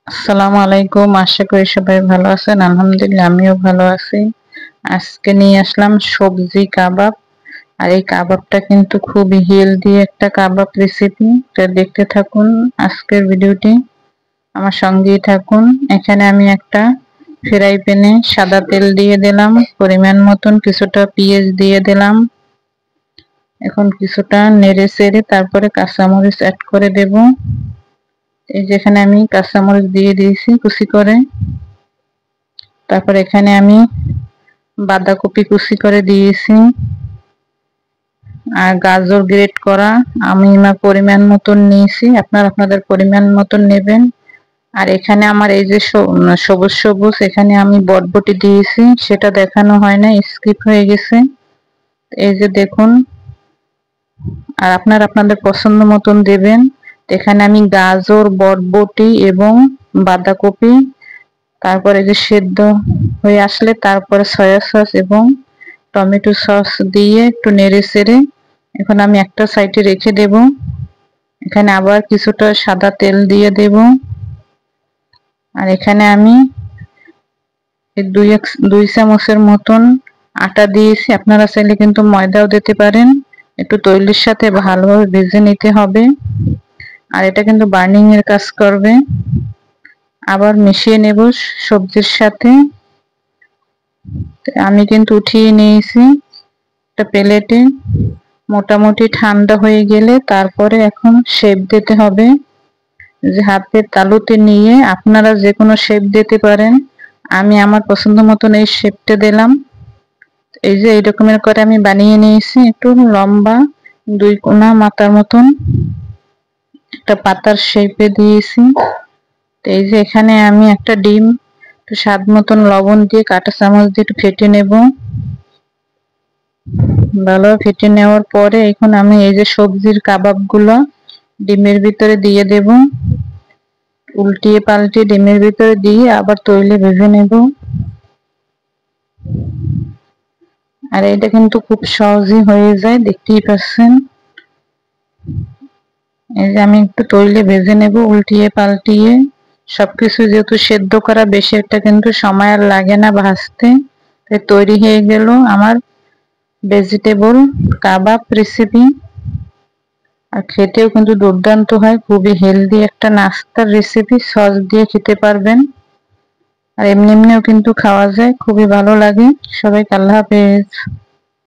আসসালামু আলাইকুম। আশা করি সবাই ভালো আছেন। আলহামদুলিল্লাহ আমিও ভালো আছি। আজকে নিয়ে আসলাম সবজি কাবাব। আর এই কাবাবটা কিন্তু খুবই হেলদি একটা কাবাব রেসিপি। তো দেখতে থাকুন আজকের ভিডিওটি, আমার সঙ্গেই থাকুন। এখানে আমি একটা ফ্রাই প্যানে সাদা তেল দিয়ে দিলাম, পরিমাণ মতন কিছুটা পেঁয়াজ দিয়ে দিলাম। এখন কিছুটা নেড়ে চেড়ে তারপরে কাঁচামরিচ অ্যাড করে দেব। এই যেখানে আমি কাঁচামরিচ দিয়ে দিয়েছি কুচি করে। তারপর এখানে আমি বাঁধাকপি কুচি করে দিয়েছি আর গাজর গ্রেট করা আমি আমার পরিমাণ মতন নিয়েছি, আপনারা আপনাদের পরিমাণ মতন নেবেন। আর এখানে আমার এই যে সবুজ সবুজ এখানে আমি বটবটি দিয়েছি, সেটা দেখানো হয় না, স্কিপ হয়ে গেছে। এই যে দেখুন, আর আপনারা আপনাদের পছন্দ মতন দেবেন। এখানে আমি গাজর, বটবটি এবং বাঁধাকপি, তারপরে যে সেদ্ধ হয়ে আসলে তারপরে সয়া সস এবং টমেটো সস দিয়ে একটু নেড়ে চেড়ে এখন আমি একটা সাইডে রেখে দেব। এখানে আবার কিছুটা সাদা তেল দিয়ে দেব। আর এখানে আমি দুই চামচের মতন আটা দিয়েছি, আপনারা চাইলে কিন্তু ময়দাও দিতে পারেন। একটু তৈলের সাথে ভালোভাবে ভেজে নিতে হবে, আর এটা কিন্তু বার্নিং এর কাজ করবে। আবার মিশিয়ে নেব সবজির সাথে। আমি কিন্তু উঠিয়ে নিয়েছি একটা প্লেটে। মোটামুটি ঠান্ডা হয়ে গেলে তারপরে এখন শেপ দিতে হবে। যে হাতের তালুতে নিয়ে আপনারা যে কোনো শেপ দিতে পারেন। আমি আমার পছন্দ মতন এই শেপটা দিলাম। এই যে এই রকমের করে আমি বানিয়ে নিয়েছি, একটু লম্বা দুই কোনা মাথার মতন একটা পাতার শেপে দিয়েছি। এই যে এখানে আমি একটা ডিম একটু স্বাদ মতন লবণ দিয়ে কাঁটা চামচ দিয়ে একটু ফেটে নেব। ভালোভাবে ফেটে নেওয়ার পরে এখন আমি এই যে সবজির কাবাবগুলো ডিমের ভিতরে দিয়ে দেব। উল্টিয়ে পাল্টিয়ে ডিমের ভিতরে দিয়ে আবার তৈলে ভেজে নেব। আর এটা কিন্তু খুব সহজেই হয়ে যায়, দেখতেই পাচ্ছেন। এই যে আমি একটু তৈলে ভেজে নেব উল্টিয়ে পাল্টিয়ে। সবকিছু যেহেতু সেদ্ধ করা, বেশি একটা কিন্তু সময় আর লাগে না ভাজতে। তাই তৈরি হয়ে গেল আমার ভেজিটেবল কাবাব রেসিপি। আর খেতেও কিন্তু দুর্দান্ত হয়, খুবই হেলদি একটা নাস্তার রেসিপি। সস দিয়ে খেতে পারবেন, আর এমনি এমনিও কিন্তু খাওয়া যায়, খুবই ভালো লাগে। সবাইকে আল্লাহ হাফেজ।